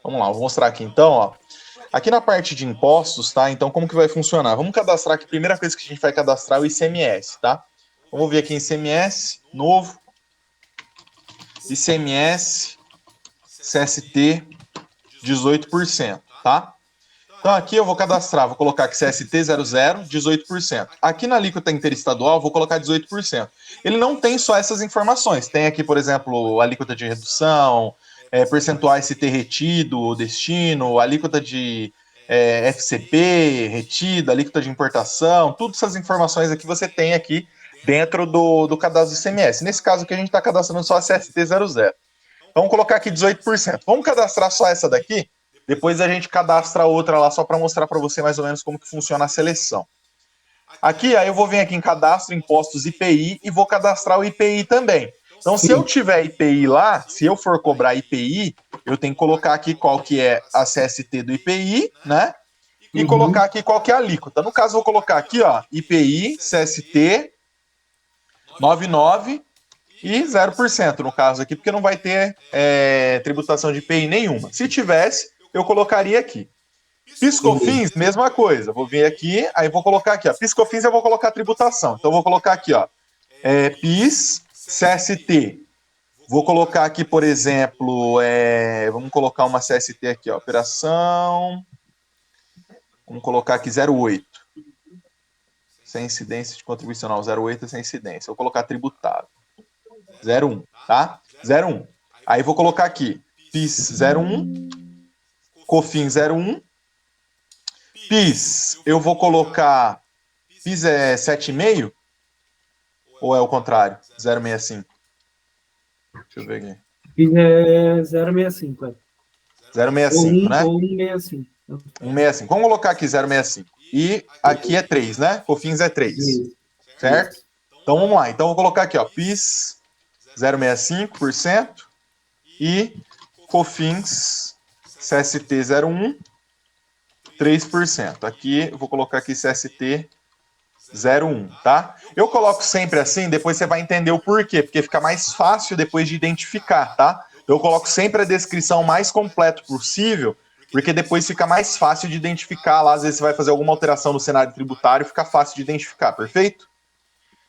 Vamos lá, vou mostrar aqui então, ó. Aqui na parte de impostos, tá? Então, como que vai funcionar? Vamos cadastrar aqui, a primeira coisa que a gente vai cadastrar é o ICMS, tá? Vamos ver aqui em ICMS, novo, ICMS, CST, 18%, tá? Então aqui eu vou cadastrar, vou colocar aqui CST 00, 18%. Aqui na alíquota interestadual, vou colocar 18%. Ele não tem só essas informações. Tem aqui, por exemplo, alíquota de redução, percentual ST retido, destino, alíquota de FCP retido, alíquota de importação, todas essas informações aqui você tem aqui dentro do cadastro do ICMS. Nesse caso aqui a gente está cadastrando só a CST 00. Então, vamos colocar aqui 18%. Vamos cadastrar só essa daqui? Depois a gente cadastra outra lá só para mostrar para você mais ou menos como que funciona a seleção. Aqui, aí eu vou vir aqui em cadastro, impostos IPI e vou cadastrar o IPI também. Então, se eu tiver IPI lá, se eu for cobrar IPI, eu tenho que colocar aqui qual que é a CST do IPI, né? E colocar aqui qual que é a alíquota. No caso, eu vou colocar aqui, ó, IPI, CST, 99 e 0% no caso aqui, porque não vai ter tributação de IPI nenhuma. Se tivesse, eu colocaria aqui. PIS/COFINS, mesma coisa. Vou vir aqui, aí vou colocar aqui, ó. PIS/COFINS eu vou colocar tributação. Então, eu vou colocar aqui, ó, PIS, CST. Vou colocar aqui, por exemplo, vamos colocar uma CST aqui, ó, operação. Vamos colocar aqui 08. Sem incidência de contribuição, não, 08 é sem incidência. Vou colocar tributado. 01, tá? 01. Aí vou colocar aqui PIS 01, COFINS 01, PIS, eu vou colocar PIS é 7,5 ou é o contrário? 0,65. Deixa eu ver aqui. PIS é 0,65, é. 0,65, né? Ou 1,65. 1,65. Vamos colocar aqui 0,65. E aqui é 3, né? COFINS é 3. Certo? Então vamos lá. Então eu vou colocar aqui, ó, PIS 0,65% e COFINS CST 01, 3%. Aqui eu vou colocar aqui CST 01, tá? Eu coloco sempre assim, depois você vai entender o porquê, porque fica mais fácil depois de identificar, tá? Eu coloco sempre a descrição mais completa possível, porque depois fica mais fácil de identificar lá, às vezes você vai fazer alguma alteração no cenário tributário, fica fácil de identificar, perfeito?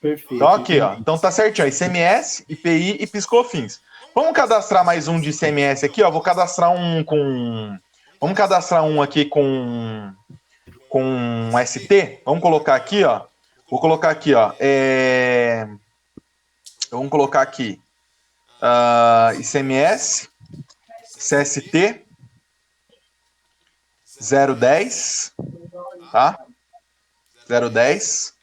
Perfeito. Então aqui, ó, então tá certinho, ó, ICMS, IPI e PIS/COFINS. Vamos cadastrar mais um de ICMS aqui, ó, vou cadastrar um com... Vamos cadastrar um aqui com ST, vamos colocar aqui, ó. Vou colocar aqui, ó. Vamos colocar aqui ICMS, CST 010, tá? 010.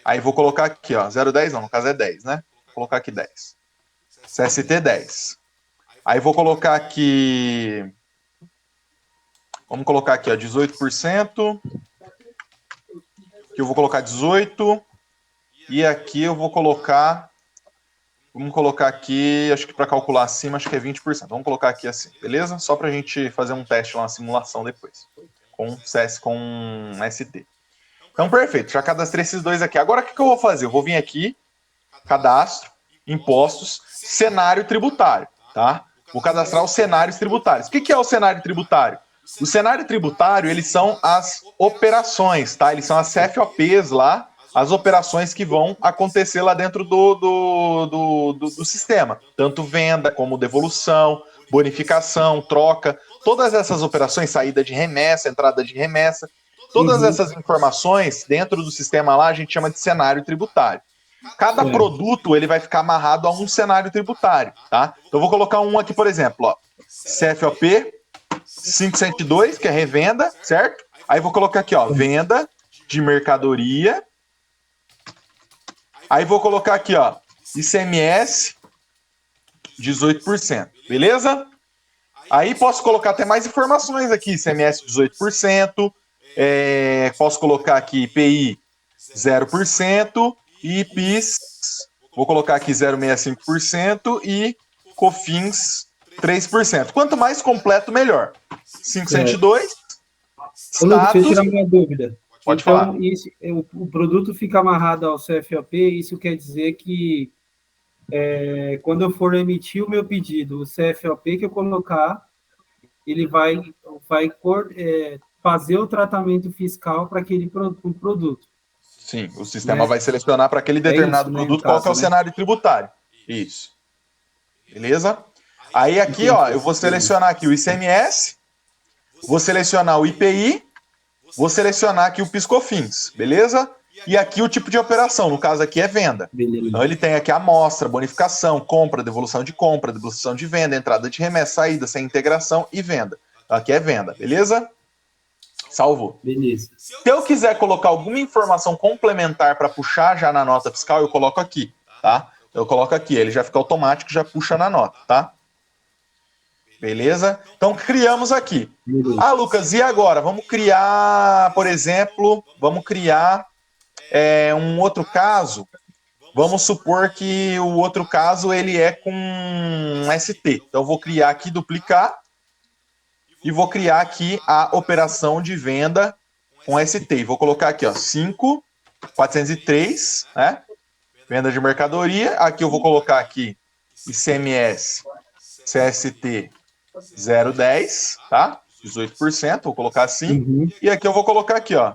Aí vou colocar aqui, ó. 010 não, no caso é 10, né? Vou colocar aqui 10. CST 10. Aí vou colocar aqui. Vamos colocar aqui, ó, 18%. Aqui eu vou colocar 18%. E aqui eu vou colocar... Vamos colocar aqui, acho que para calcular acima, acho que é 20%. Vamos colocar aqui assim, beleza? Só para a gente fazer um teste lá, uma simulação depois. Com CS, com ST. Então, perfeito. Já cadastrei esses dois aqui. Agora, o que eu vou fazer? Eu vou vir aqui, cadastro, impostos, cenário tributário, tá? Vou cadastrar os cenários tributários. O que é o cenário tributário? O cenário tributário, eles são as operações, tá? Eles são as CFOPs lá, as operações que vão acontecer lá dentro do sistema. Tanto venda, como devolução, bonificação, troca. Todas essas operações, saída de remessa, entrada de remessa, todas essas informações dentro do sistema lá, a gente chama de cenário tributário. Cada produto, ele vai ficar amarrado a um cenário tributário, tá? Então, eu vou colocar um aqui, por exemplo, ó. CFOP 502, que é revenda, certo? Aí vou colocar aqui, ó, venda de mercadoria. Aí vou colocar aqui, ó, ICMS 18%, beleza? Aí posso colocar até mais informações aqui, ICMS 18%, posso colocar aqui IPI 0% e PIS, vou colocar aqui 0,65% e COFINS 3%. Quanto mais completo, melhor. 502, Ô, Lucas, deixa eu status... tirar uma dúvida. Pode então, falar. o produto fica amarrado ao CFOP, isso quer dizer que quando eu for emitir o meu pedido, o CFOP que eu colocar ele vai fazer o tratamento fiscal para aquele produto. Sim, o sistema vai selecionar para aquele determinado isso, produto né, qual que é o cenário tributário. Isso. Beleza? Aí aqui, ó, eu vou selecionar aqui o ICMS, vou selecionar o IPI, vou selecionar aqui o PIS/COFINS, beleza? E aqui o tipo de operação, no caso aqui é venda. Beleza. Então ele tem aqui a amostra, bonificação, compra, devolução de venda, entrada de remessa, saída, sem integração e venda. Então aqui é venda, beleza? Salvou. Beleza. Se eu quiser colocar alguma informação complementar para puxar já na nota fiscal, eu coloco aqui, tá? Eu coloco aqui, ele já fica automático, já puxa na nota, tá? Beleza? Então criamos aqui. Beleza. Ah, Lucas, e agora? Vamos criar, por exemplo, um outro caso. Vamos supor que o outro caso ele é com ST. Então eu vou criar aqui, duplicar, e vou criar aqui a operação de venda com ST. E vou colocar aqui, ó, 5.403, né? Venda de mercadoria. Aqui eu vou colocar aqui ICMS CST 0,10, tá? 18%, vou colocar assim. Uhum. E aqui eu vou colocar aqui, ó,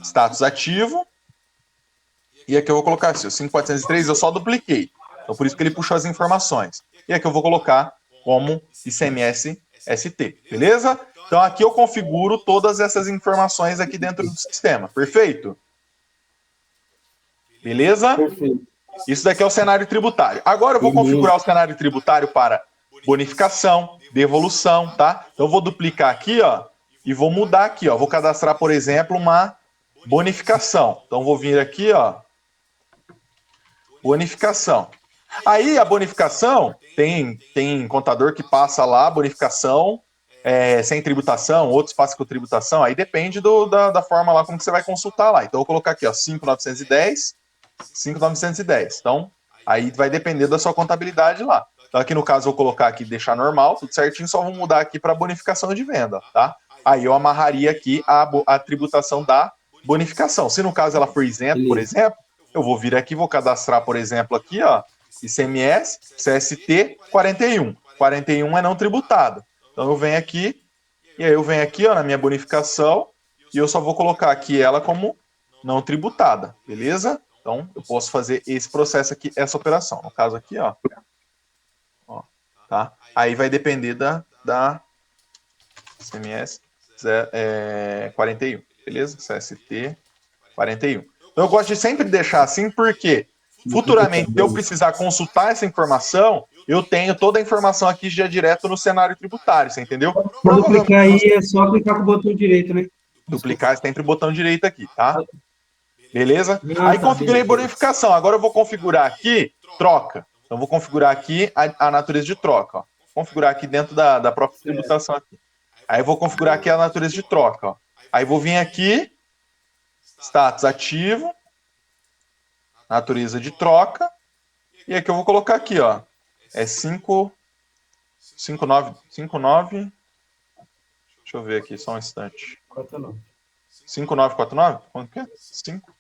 status ativo. E aqui eu vou colocar assim, o 5.403 eu só dupliquei. Então por isso que ele puxou as informações. E aqui eu vou colocar como ICMS ST, beleza? Então aqui eu configuro todas essas informações aqui dentro do sistema, perfeito? Beleza? Perfeito. Isso daqui é o cenário tributário. Agora eu vou configurar o cenário tributário para bonificação, devolução, tá? Então eu vou duplicar aqui, ó, e vou mudar aqui, ó. Vou cadastrar, por exemplo, uma bonificação. Então vou vir aqui, ó, bonificação. Aí a bonificação, tem contador que passa lá, bonificação sem tributação, outros passam com tributação, aí depende da forma lá como que você vai consultar lá. Então eu vou colocar aqui, ó, 5.910, 5.910. Então, aí vai depender da sua contabilidade lá. Então aqui no caso eu vou colocar aqui, deixar normal, tudo certinho, só vou mudar aqui para bonificação de venda, tá? Aí eu amarraria aqui a tributação da bonificação. Se no caso ela for isenta, por exemplo, eu vou vir aqui, vou cadastrar, por exemplo, aqui, ó, ICMS, CST 41. 41 é não tributado. Então eu venho aqui, e aí eu venho aqui, ó, na minha bonificação, e eu só vou colocar aqui ela como não tributada, beleza? Então eu posso fazer esse processo aqui, essa operação. No caso aqui, ó, tá? Aí vai depender da ICMS 41, beleza? CST 41. Então eu gosto de sempre deixar assim, porque futuramente, se eu precisar consultar essa informação, eu tenho toda a informação aqui já direto no cenário tributário, você entendeu? Quando clicar aí, é só clicar com o botão direito, né? Duplicar sempre o botão direito aqui, tá? Beleza? Aí configurei bonificação. Agora eu vou configurar aqui troca. Então eu vou configurar aqui a natureza de troca, ó. Configurar aqui dentro da própria tributação aqui. Aí eu vou configurar aqui a natureza de troca, ó. Aí vou vir aqui, status ativo, natureza de troca, e aqui eu vou colocar aqui, ó, é 59, deixa eu ver aqui, só um instante. 5949? Quanto que é? 5?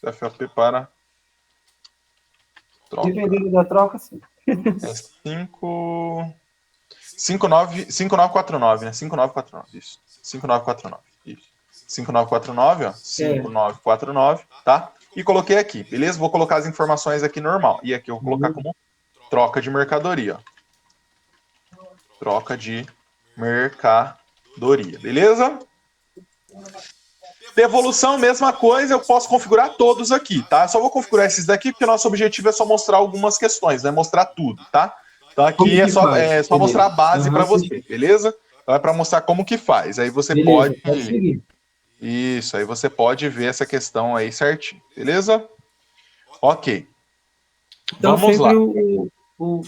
CFOP para troca. Dependendo da troca, sim. É 5949, né? 5949, isso. 5949, isso. 5949, ó. 5949, tá? E coloquei aqui, beleza? Vou colocar as informações aqui normal. E aqui eu vou colocar como troca de mercadoria, ó. Troca de mercadoria, beleza? Devolução, mesma coisa, eu posso configurar todos aqui, tá? Só vou configurar esses daqui, porque nosso objetivo é só mostrar algumas questões, não é mostrar tudo, tá? Então aqui é só mostrar a base para você, beleza? Então é para mostrar como que faz. Aí você pode seguir. Isso, aí você pode ver essa questão aí certinho, beleza? Ok. Então, vamos lá. O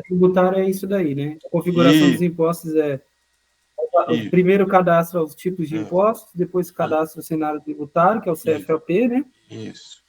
tributário é isso daí, né? A configuração dos impostos é primeiro cadastra os tipos de impostos, depois cadastra o cenário tributário, que é o CFOP, né? Isso.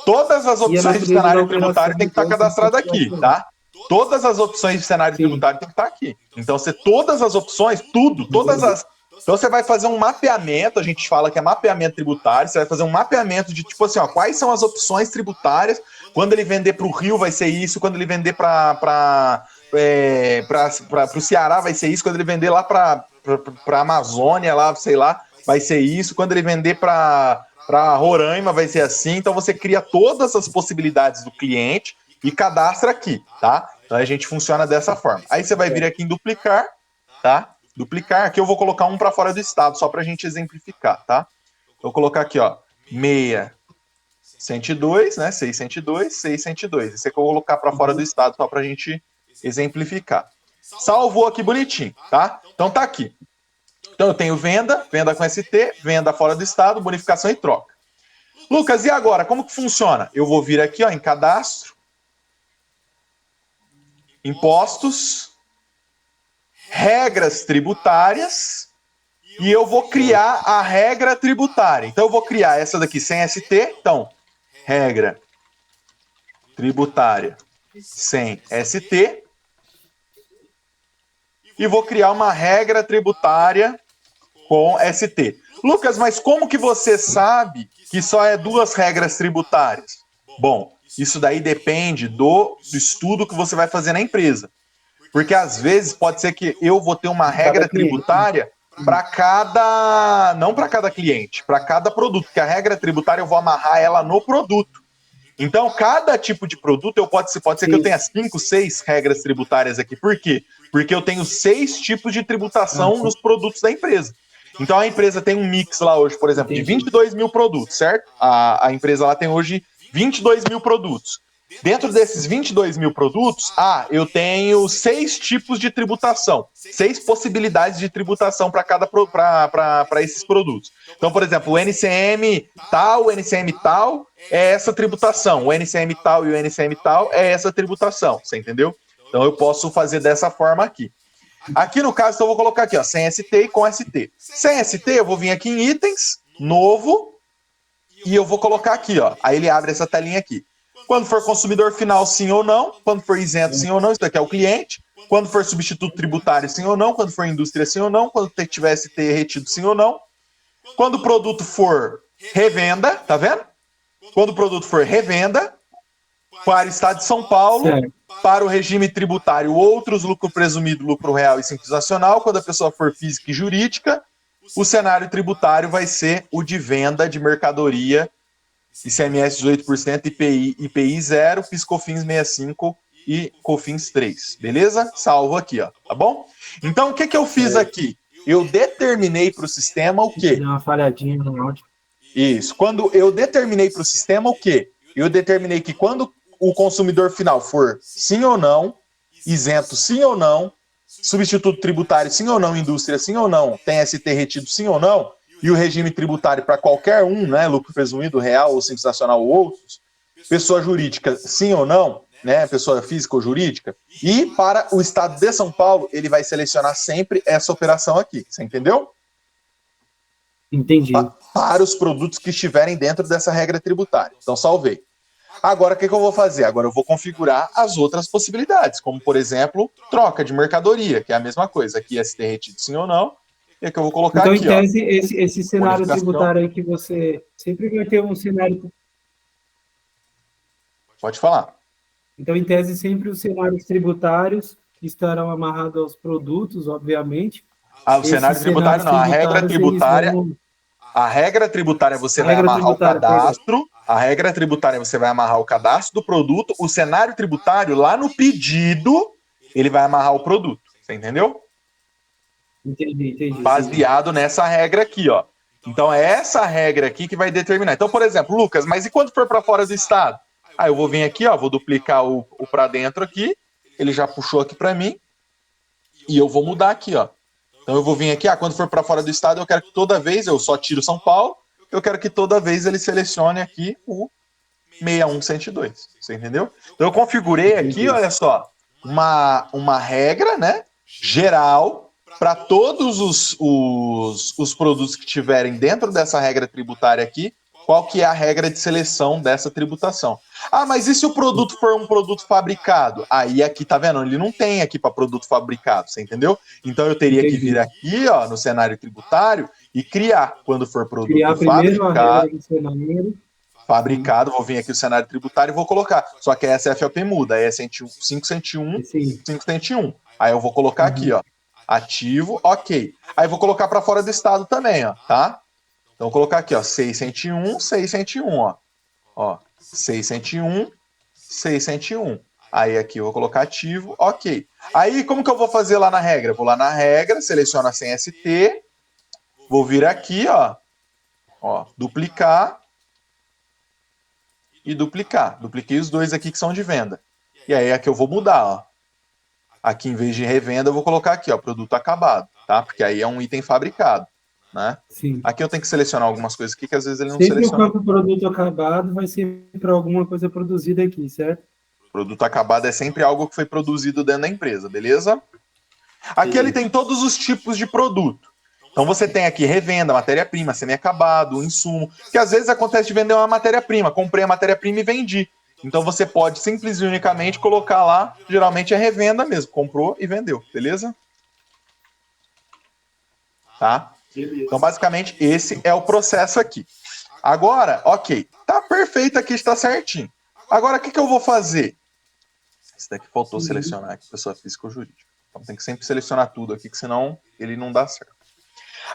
Todas as opções de cenário tributário tem que estar cadastradas aqui, tá? Todas as opções de cenário tributário tem que estar aqui. Então, todas as opções, todas as... Então, você vai fazer um mapeamento, a gente fala que é mapeamento tributário, você vai fazer um mapeamento de, tipo assim, ó, quais são as opções tributárias, quando ele vender para o Rio vai ser isso, quando ele vender para para o Ceará vai ser isso, quando ele vender lá para a Amazônia, lá, sei lá, vai ser isso, quando ele vender para Roraima vai ser assim. Então você cria todas as possibilidades do cliente e cadastra aqui, tá? Então a gente funciona dessa forma. Aí você vai vir aqui em duplicar, tá? Duplicar, aqui eu vou colocar um para fora do estado, só para a gente exemplificar, tá? Vou colocar aqui, ó, 602, né? 602, 602. Esse aqui eu vou colocar para fora do estado, só para a gente exemplificar. Salvou aqui bonitinho, tá? Então tá aqui. Então eu tenho venda com ST, venda fora do estado, bonificação e troca. Lucas, e agora? Como que funciona? Eu vou vir aqui, ó, em cadastro, impostos, regras tributárias, e eu vou criar a regra tributária. Então eu vou criar essa daqui sem ST, então, regra tributária sem ST, e vou criar uma regra tributária com ST. Lucas, mas como que você sabe que só é 2 regras tributárias? Bom, isso daí depende do estudo que você vai fazer na empresa. Porque às vezes pode ser que eu vou ter uma regra tributária para cada... Não para cada cliente, para cada produto. Porque a regra tributária eu vou amarrar ela no produto. Então, cada tipo de produto, pode ser que eu tenha 5, 6 regras tributárias aqui. Por quê? Porque eu tenho 6 tipos de tributação nos produtos da empresa. Então, a empresa tem um mix lá hoje, por exemplo, de 22 mil produtos, certo? A empresa lá tem hoje 22 mil produtos. Dentro desses 22 mil produtos, eu tenho 6 tipos de tributação, 6 possibilidades de tributação para esses produtos. Então, por exemplo, o NCM tal é essa tributação, o NCM tal e o NCM tal é essa tributação, você entendeu? Então, eu posso fazer dessa forma aqui. Aqui no caso, então, eu vou colocar aqui, ó, sem ST e com ST. Sem ST, eu vou vir aqui em itens, novo, e eu vou colocar aqui, ó. Aí ele abre essa telinha aqui. Quando for consumidor final, sim ou não. Quando for isento, sim ou não. Isso daqui é o cliente. Quando for substituto tributário, sim ou não. Quando for indústria, sim ou não. Quando tiver ST retido, sim ou não. Quando o produto for revenda, tá vendo? Quando o produto for revenda, para o Estado de São Paulo, certo. Para o regime tributário, outros, lucro presumido, lucro real e simples nacional. Quando a pessoa for física e jurídica, o cenário tributário vai ser o de venda de mercadoria, ICMS 18%, IPI 0, PIS/COFINS 65 e COFINS 3. Beleza? Salvo aqui, ó. Tá bom? Então, o que eu fiz aqui? Eu determinei para o sistema o quê? Deu uma falhadinha no áudio. Isso. Quando eu determinei para o sistema o quê? Eu determinei que quando o consumidor final for sim ou não, isento sim ou não, substituto tributário sim ou não, indústria sim ou não, tem ST retido sim ou não, e o regime tributário para qualquer um, né, lucro presumido, real ou simples nacional ou outros, pessoa jurídica sim ou não, né, pessoa física ou jurídica, e para o Estado de São Paulo, ele vai selecionar sempre essa operação aqui, você entendeu? Entendi. Para os produtos que estiverem dentro dessa regra tributária. Então, salvei. Agora, o que eu vou fazer? Agora eu vou configurar as outras possibilidades, como, por exemplo, troca de mercadoria, que é a mesma coisa. Aqui, ST retido sim ou não. E aqui eu vou colocar então, aqui, em tese, esse cenário tributário aí que você sempre vai ter um cenário... Pode falar. Então, em tese, sempre os cenários tributários estarão amarrados aos produtos, obviamente. O cenário tributário não. A regra tributária... A regra tributária você vai amarrar o cadastro. A regra tributária você vai amarrar o cadastro do produto. O cenário tributário, lá no pedido, ele vai amarrar o produto. Você entendeu? Entendi. Baseado nessa regra aqui, ó. Então, é essa regra aqui que vai determinar. Então, por exemplo, Lucas, mas e quando for para fora do estado? Eu vou vir aqui, ó, vou duplicar o para dentro aqui. Ele já puxou aqui para mim. E eu vou mudar aqui, ó. Então, eu vou vir aqui, quando for para fora do estado, eu quero que toda vez, eu só tiro São Paulo, eu quero que toda vez ele selecione aqui o 61102. Você entendeu? Então, eu configurei aqui, olha só, uma regra, né, geral para todos os produtos que tiverem dentro dessa regra tributária aqui, qual que é a regra de seleção dessa tributação. Mas e se o produto for um produto fabricado? Aí aqui, tá vendo? Ele não tem aqui para produto fabricado, você entendeu? Então eu teria que vir aqui, ó, no cenário tributário e criar, quando for produto fabricado, Fabricado, vou vir aqui o cenário tributário e vou colocar. Só que a SFOP muda, aí é 5, 101, 5, 101. Aí eu vou colocar aqui, ó, ativo, ok. Aí eu vou colocar para fora do estado também, ó, tá? Então vou colocar aqui, ó, 601, 601, ó. Ó, 601, 601. Aí aqui eu vou colocar ativo, ok. Aí como que eu vou fazer lá na regra? Vou lá na regra, seleciono a sem ST, vou vir aqui, ó, duplicar e duplicar. Dupliquei os dois aqui que são de venda. E aí aqui eu vou mudar, ó. Aqui em vez de revenda eu vou colocar aqui, ó, produto acabado, tá? Porque aí é um item fabricado, né? Sim. Aqui eu tenho que selecionar algumas coisas aqui que às vezes ele não Sempre seleciona. o campo produto acabado vai ser para alguma coisa produzida aqui, certo? Produto acabado é sempre algo que foi produzido dentro da empresa, beleza? Aqui ele tem todos os tipos de produto. Então você tem aqui revenda, matéria-prima, semi-acabado, insumo, que às vezes acontece de vender uma matéria-prima. Comprei a matéria-prima e vendi. Então você pode simples e unicamente colocar lá, geralmente é revenda mesmo, comprou e vendeu, beleza? Tá? Então basicamente esse é o processo aqui. Agora, ok, tá perfeito aqui, está certinho. Agora o que eu vou fazer? Esse daqui faltou selecionar aqui, pessoa física ou jurídica. Então tem que sempre selecionar tudo aqui, que senão ele não dá certo.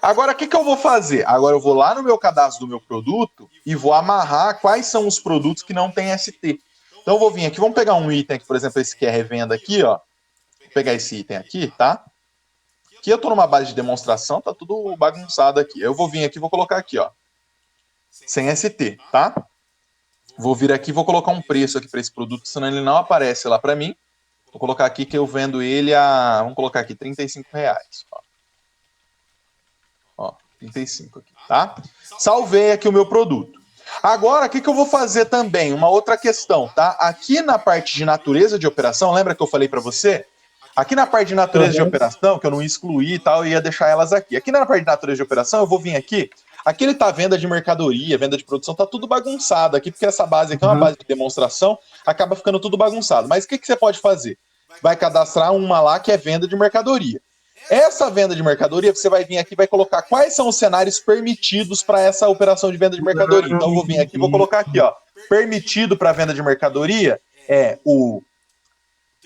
Agora, o que eu vou fazer? Agora eu vou lá no meu cadastro do meu produto e vou amarrar quais são os produtos que não tem ST. Então eu vou vir aqui, vamos pegar um item aqui, por exemplo, esse que é revenda aqui, ó. Vou pegar esse item aqui, tá? Aqui eu tô numa base de demonstração, tá tudo bagunçado aqui. Eu vou vir aqui e vou colocar aqui, ó. Sem ST, tá? Vou vir aqui e vou colocar um preço aqui para esse produto, senão ele não aparece lá para mim. Vou colocar aqui que eu vendo ele a... Vamos colocar aqui, R$35. Ó, 35 aqui, tá? Salvei aqui o meu produto. Agora, o que eu vou fazer também? Uma outra questão, tá? Aqui na parte de natureza de operação, lembra que eu falei para você? Aqui na parte de natureza de operação, que eu não excluí e tal, eu ia deixar elas aqui. Aqui na parte de natureza de operação, eu vou vir aqui. Aqui ele tá venda de mercadoria, venda de produção, tá tudo bagunçado aqui, porque essa base aqui é uma base de demonstração, acaba ficando tudo bagunçado. Mas o que você pode fazer? Vai cadastrar uma lá que é venda de mercadoria. Essa venda de mercadoria, você vai vir aqui e vai colocar quais são os cenários permitidos para essa operação de venda de mercadoria. Então, eu vou vir aqui e vou colocar aqui, ó. Permitido para venda de mercadoria é o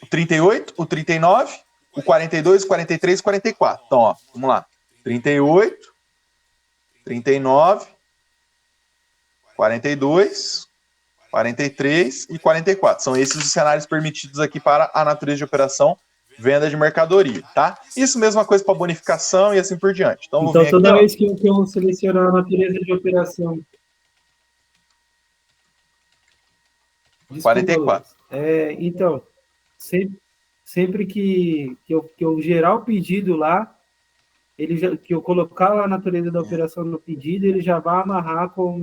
38, o 39, o 42, o 43 e o 44. Então, ó, vamos lá. 38, 39, 42, 43 e 44. São esses os cenários permitidos aqui para a natureza de operação venda de mercadoria, tá? Isso mesma coisa para bonificação e assim por diante. Então, então toda aqui, vez que eu selecionar a natureza de operação... 44. Então, sempre que eu gerar o pedido lá, que eu colocar lá a natureza da operação no pedido, ele já vai amarrar com o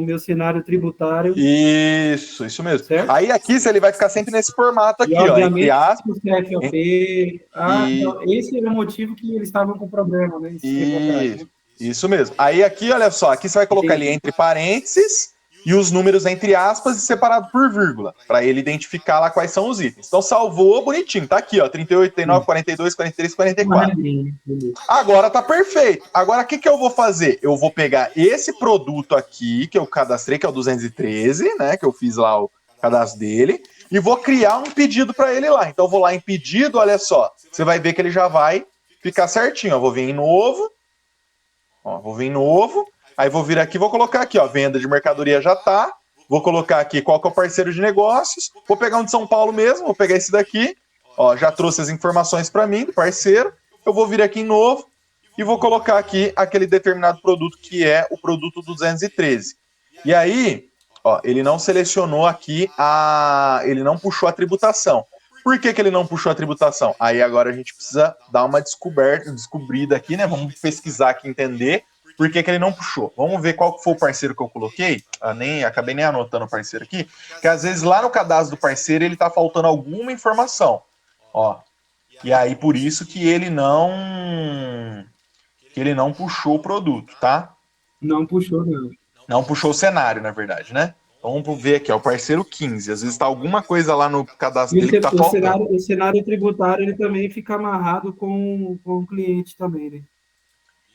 meu cenário tributário. Isso mesmo. Certo? Aí aqui ele vai ficar sempre nesse formato aqui, ó. Entre aspas. CFOP. Então, esse era o motivo que eles estavam com problema, né? Isso mesmo. Aí aqui, olha só, aqui você vai colocar ele entre parênteses e os números entre aspas e separado por vírgula, para ele identificar lá quais são os itens. Então salvou bonitinho, tá aqui, ó, 38, 39, 42, 43, 44. Agora tá perfeito. Agora o que eu vou fazer? Eu vou pegar esse produto aqui que eu cadastrei, que é o 213, né, que eu fiz lá o cadastro dele, e vou criar um pedido para ele lá. Então eu vou lá em pedido, olha só, você vai ver que ele já vai ficar certinho, ó, vou vir em novo, ó, aí vou vir aqui, vou colocar aqui, ó, venda de mercadoria já tá, vou colocar aqui qual que é o parceiro de negócios, vou pegar um de São Paulo mesmo, vou pegar esse daqui, ó, já trouxe as informações para mim, do parceiro, eu vou vir aqui em novo e vou colocar aqui aquele determinado produto que é o produto 213. E aí, ó, ele não selecionou aqui ele não puxou a tributação. Por que ele não puxou a tributação? Aí agora a gente precisa dar uma descobrida aqui, né? Vamos pesquisar aqui, entender por que ele não puxou. Vamos ver qual foi o parceiro que eu coloquei. Acabei nem anotando o parceiro aqui, que às vezes lá no cadastro do parceiro ele tá faltando alguma informação. Ó, e aí por isso que ele não puxou o produto, tá? Não puxou, não. Não puxou o cenário, na verdade, né? Então, vamos ver aqui, ó, o parceiro 15. Às vezes tá alguma coisa lá no cadastro dele que tá faltando. O cenário tributário ele também fica amarrado com o cliente também, né?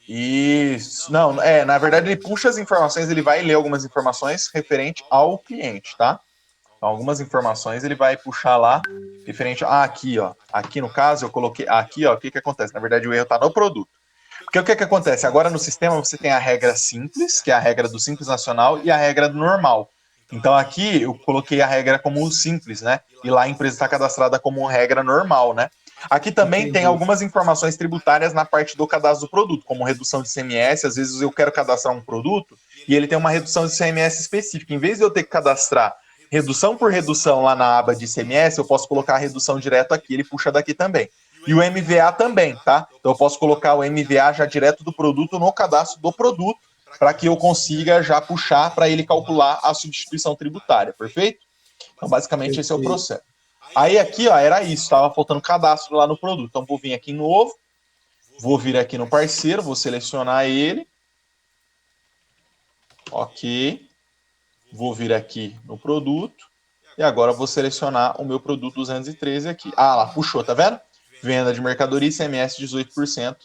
Isso. Não, na verdade ele puxa as informações, ele vai ler algumas informações referente ao cliente, tá? Então, algumas informações ele vai puxar lá referente. Aqui, ó. Aqui no caso eu coloquei. Aqui, ó. O que que acontece? Na verdade, o erro tá no produto. Porque o que que acontece? Agora no sistema você tem a regra simples, que é a regra do simples nacional, e a regra do normal. Então aqui eu coloquei a regra como simples, né? E lá a empresa está cadastrada como regra normal, né? Aqui também tem algumas informações tributárias na parte do cadastro do produto, como redução de ICMS. Às vezes eu quero cadastrar um produto e ele tem uma redução de ICMS específica. Em vez de eu ter que cadastrar redução por redução lá na aba de ICMS, eu posso colocar a redução direto aqui, ele puxa daqui também. E o MVA também, tá? Então eu posso colocar o MVA já direto do produto no cadastro do produto, para que eu consiga já puxar para ele calcular a substituição tributária, perfeito? Então basicamente esse é o processo. Aí aqui, ó, era isso, estava faltando cadastro lá no produto. Então vou vir aqui em novo, vou vir aqui no parceiro, vou selecionar ele. Ok. Vou vir aqui no produto. E agora vou selecionar o meu produto 213 aqui. Ah, lá, puxou, tá vendo? Venda de mercadoria, ICMS 18%,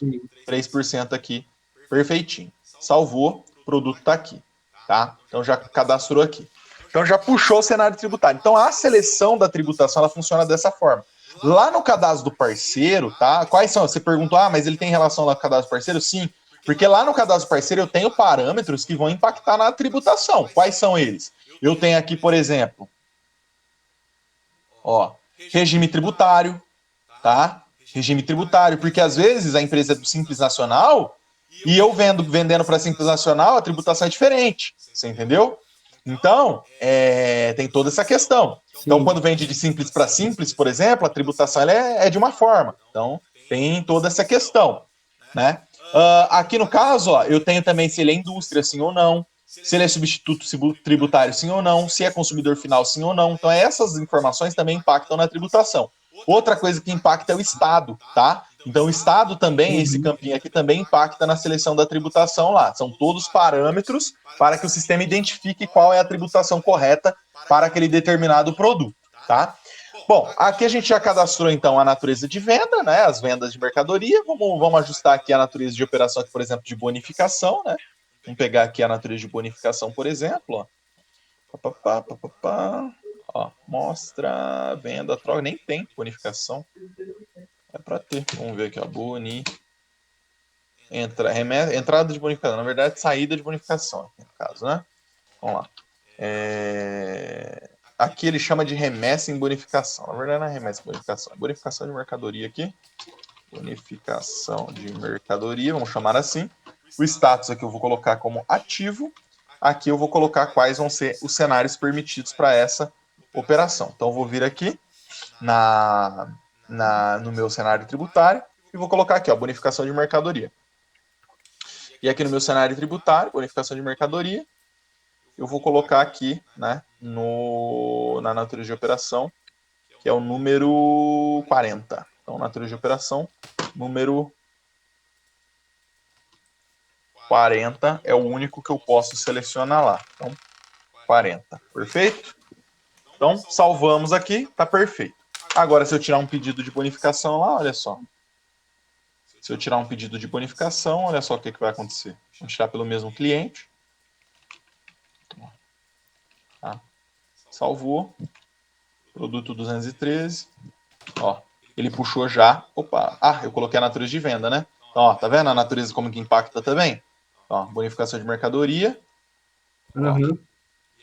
3% aqui. Perfeitinho. Salvou, o produto tá aqui, tá? Então já cadastrou aqui. Então já puxou o cenário tributário. Então a seleção da tributação ela funciona dessa forma. Lá no cadastro do parceiro, tá? Quais são? Você perguntou, mas ele tem relação lá com o cadastro do parceiro? Sim, porque lá no cadastro do parceiro eu tenho parâmetros que vão impactar na tributação. Quais são eles? Eu tenho aqui, por exemplo, ó, regime tributário, tá? Regime tributário, porque às vezes a empresa é do Simples Nacional e eu vendendo para Simples Nacional, a tributação é diferente, você entendeu? Então, tem toda essa questão. Sim. Então, quando vende de Simples para Simples, por exemplo, a tributação ela é de uma forma. Então, tem toda essa questão, né? Aqui no caso, ó, eu tenho também se ele é indústria, sim ou não, se ele é substituto tributário, sim ou não, se é consumidor final, sim ou não. Então, essas informações também impactam na tributação. Outra coisa que impacta é o Estado, tá? Então, o Estado também, esse campinho aqui, também impacta na seleção da tributação lá. São todos parâmetros para que o sistema identifique qual é a tributação correta para aquele determinado produto, tá? Bom, aqui a gente já cadastrou, então, a natureza de venda, né? As vendas de mercadoria. Vamos ajustar aqui a natureza de operação, aqui, por exemplo, de bonificação, né? Vamos pegar aqui a natureza de bonificação, por exemplo, ó. Ó, mostra, venda, troca, nem tem bonificação. É para ter. Vamos ver aqui, ó. Entrada de bonificação. Na verdade, saída de bonificação, aqui no caso, né? Vamos lá. Aqui ele chama de remessa em bonificação. Na verdade, não é remessa em bonificação. É bonificação de mercadoria aqui. Bonificação de mercadoria, vamos chamar assim. O status aqui eu vou colocar como ativo. Aqui eu vou colocar quais vão ser os cenários permitidos para essa operação. Então, eu vou vir aqui no meu cenário tributário e vou colocar aqui, ó, bonificação de mercadoria. E aqui no meu cenário tributário, bonificação de mercadoria, eu vou colocar aqui, né, na natureza de operação, que é o número 40. Então, natureza de operação, número 40 é o único que eu posso selecionar lá. Então, 40. Perfeito? Então, salvamos aqui, tá perfeito. Agora, se eu tirar um pedido de bonificação lá, olha só. Se eu tirar um pedido de bonificação, olha só o que vai acontecer. Vamos tirar pelo mesmo cliente. Tá. Salvou. Produto 213. Ó, ele puxou já. Opa, eu coloquei a natureza de venda, né? Então, ó, tá vendo a natureza como que impacta também? Ó, bonificação de mercadoria. Uhum. Ó,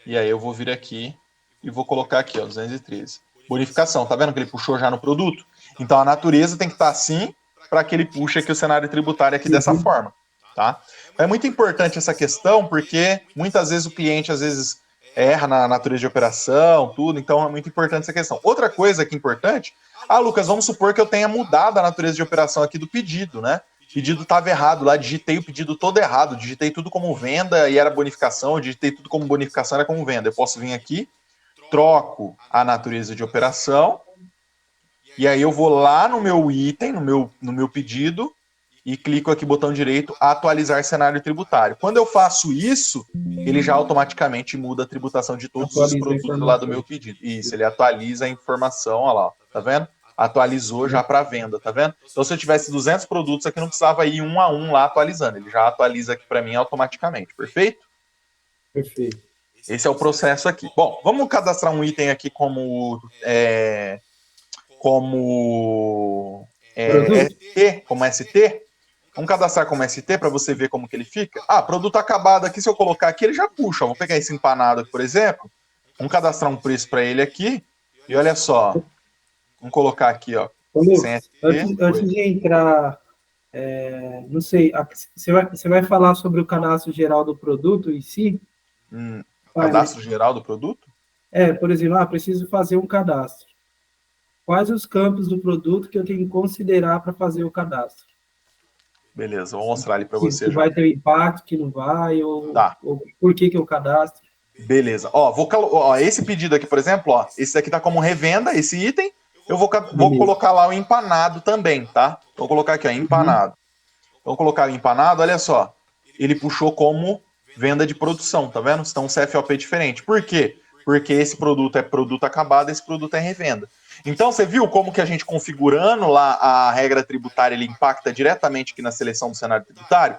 e aí eu vou vir aqui e vou colocar aqui, ó, 213. Bonificação, tá vendo que ele puxou já no produto? Então a natureza tem que estar assim para que ele puxe aqui o cenário tributário aqui dessa forma, tá? É muito importante essa questão porque muitas vezes o cliente às vezes erra na natureza de operação, tudo, então é muito importante essa questão. Outra coisa que é importante, Lucas, vamos supor que eu tenha mudado a natureza de operação aqui do pedido, né? O pedido estava errado lá, digitei o pedido todo errado, digitei tudo como venda e era bonificação, digitei tudo como bonificação, era como venda. Eu posso vir aqui, troco a natureza de operação, e aí eu vou lá no meu item, no meu pedido, e clico aqui, botão direito, atualizar cenário tributário. Quando eu faço isso, ele já automaticamente muda a tributação de todos os produtos lá do meu pedido. Isso, ele atualiza a informação, olha lá, tá vendo? atualizou já para venda, tá vendo? Então, se eu tivesse 200 produtos aqui, não precisava ir um a um lá atualizando. Ele já atualiza aqui para mim automaticamente, perfeito? Perfeito. Esse é o processo aqui. Bom, vamos cadastrar um item aqui ST, como ST. Vamos cadastrar como ST para você ver como que ele fica. Ah, produto acabado aqui, se eu colocar aqui, ele já puxa. Vou pegar esse empanado aqui, por exemplo. Vamos cadastrar um preço para ele aqui. E olha só. Vamos colocar aqui, ó. Lucas, antes de entrar, não sei, você vai falar sobre o cadastro geral do produto em si? Cadastro geral do produto? Por exemplo, preciso fazer um cadastro. Quais os campos do produto que eu tenho que considerar para fazer o cadastro? Beleza, vou mostrar ali para você. Que vai ter impacto, que não vai, ou por que eu cadastro? Beleza. Esse pedido aqui, por exemplo, esse daqui tá como revenda, esse item. Eu vou colocar lá o empanado também, tá? Vou colocar aqui, ó, empanado. Vou colocar o empanado, olha só. Ele puxou como venda de produção, tá vendo? Então, um CFOP diferente. Por quê? Porque esse produto é produto acabado, esse produto é revenda. Então, você viu como que a gente configurando lá a regra tributária, ele impacta diretamente aqui na seleção do cenário tributário?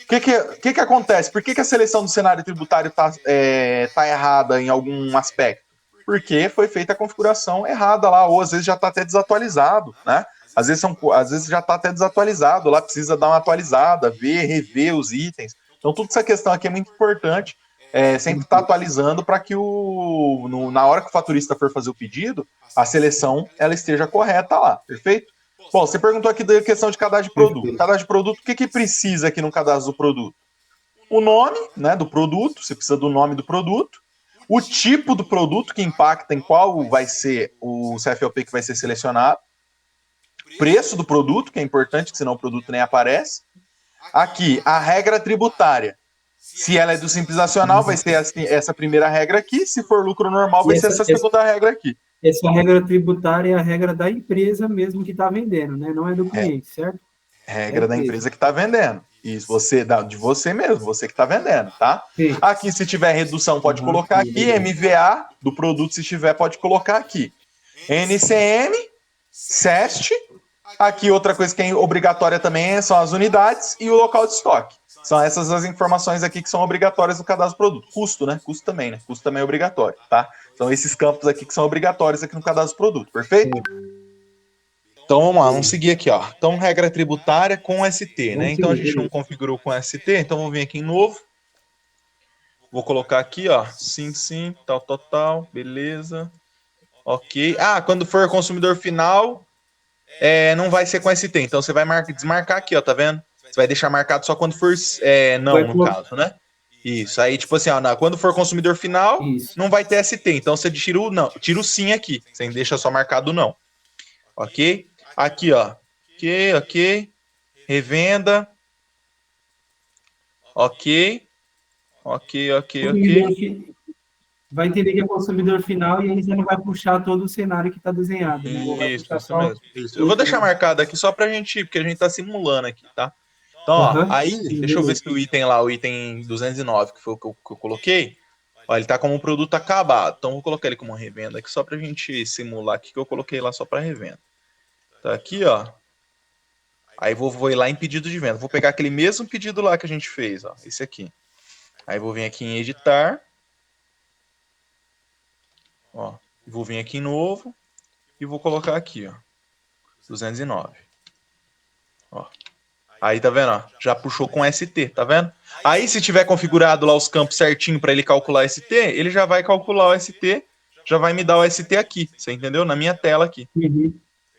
O que acontece? Por que a seleção do cenário tributário tá errada em algum aspecto? Porque foi feita a configuração errada lá, ou às vezes já está até desatualizado, né? Às vezes já está até desatualizado, lá precisa dar uma atualizada, rever os itens. Então, toda essa questão aqui é muito importante, sempre estar atualizando para que na hora que o faturista for fazer o pedido, a seleção ela esteja correta lá, perfeito? Bom, você perguntou aqui da questão de cadastro de produto. Cadastro de produto, o que precisa aqui no cadastro do produto? O nome, né, do produto, você precisa do nome do produto, o tipo do produto que impacta em qual vai ser o CFOP que vai ser selecionado, preço do produto, que é importante, que senão o produto nem aparece. Aqui, a regra tributária. Se ela é do Simples Nacional, vai ser essa primeira regra aqui. Se for lucro normal, vai ser essa segunda regra aqui. Essa regra tributária é a regra da empresa mesmo que está vendendo, né? Não é do cliente, certo? Regra da empresa que está vendendo. Isso, de você mesmo, você que está vendendo, tá? Sim. Aqui, se tiver redução, pode colocar aqui. MVA do produto, se tiver, pode colocar aqui. NCM, CEST. Aqui, outra coisa que é obrigatória também são as unidades e o local de estoque. São essas as informações aqui que são obrigatórias no cadastro do produto. Custo, né? Custo também, né? Custo também é obrigatório, tá? São esses campos aqui que são obrigatórios aqui no cadastro do produto, perfeito? Então, vamos lá, vamos seguir aqui, ó. Então, regra tributária com ST, né? Então, a gente não configurou com ST, então vou vir aqui em novo. Vou colocar aqui, ó, sim, tal, beleza. Ok. Quando for consumidor final, não vai ser com ST, então você vai desmarcar aqui, ó, tá vendo? Você vai deixar marcado só quando for no caso, né? Isso, aí tipo assim, quando for consumidor final, não vai ter ST, então você tira o sim aqui, você deixa só marcado não. Ok? Aqui, ó. Ok. Revenda. Ok. Vai entender que é consumidor final e aí você não vai puxar todo o cenário que está desenhado, né? Isso mesmo. Isso. Eu vou deixar marcado aqui só pra gente, porque a gente tá simulando aqui, tá? Então, ó, deixa eu ver se o item 209, que foi o que eu coloquei, ó, ele tá como um produto acabado. Então, vou colocar ele como revenda aqui só pra gente simular aqui, que eu coloquei lá só pra revenda. Tá aqui, ó. Aí vou ir lá em pedido de venda. Vou pegar aquele mesmo pedido lá que a gente fez, ó, esse aqui. Aí vou vir aqui em editar. Ó, vou vir aqui em novo e vou colocar aqui, ó, 209. Ó. Aí tá vendo, ó, já puxou com ST, tá vendo? Aí se tiver configurado lá os campos certinho para ele calcular ST, ele já vai calcular o ST, já vai me dar o ST aqui, você entendeu? Na minha tela aqui.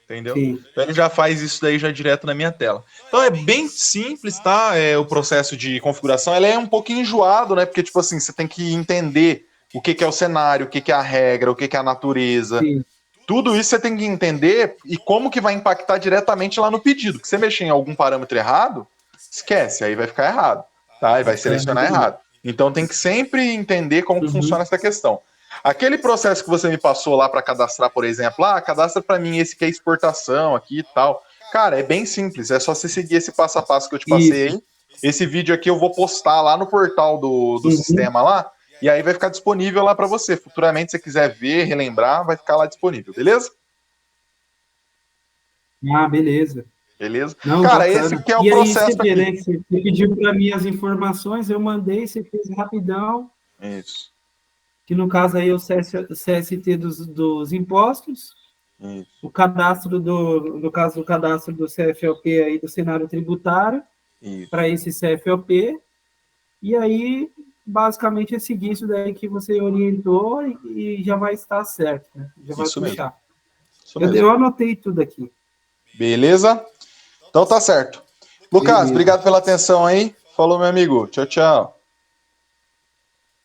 Entendeu? Sim. Então ele já faz isso daí já direto na minha tela. Então é bem simples, tá? O processo de configuração, ele é um pouquinho enjoado, né? Porque, tipo assim, você tem que entender o que é o cenário, o que é a regra, o que é a natureza. Sim. Tudo isso você tem que entender e como que vai impactar diretamente lá no pedido. Que você mexer em algum parâmetro errado, esquece, aí vai ficar errado, tá? E vai selecionar errado. Então tem que sempre entender como que funciona essa questão. Aquele processo que você me passou lá para cadastrar, por exemplo, cadastra para mim esse que é exportação aqui e tal. Cara, é bem simples, é só você seguir esse passo a passo que eu te passei aí. Esse vídeo aqui eu vou postar lá no portal do sistema lá, e aí vai ficar disponível lá para você. Futuramente, se você quiser ver, relembrar, vai ficar lá disponível, beleza? Ah, beleza. Beleza? Não, Cara, esse bacana. aqui é o E aí, você processo vê, aqui. né, que você pediu para mim as informações, eu mandei, você fez rapidão, Isso, que no caso aí é o CST dos impostos, isso, o cadastro no caso do cadastro do CFLP aí do cenário tributário, isso. para esse CFLP, e aí, basicamente, é seguir isso daí que você orientou e já vai estar certo, né? Já vai Isso mesmo. puxar. Isso Eu mesmo. anotei tudo aqui. Beleza? Então tá certo. Lucas, Beleza. obrigado pela atenção aí. Falou, meu amigo. Tchau, tchau.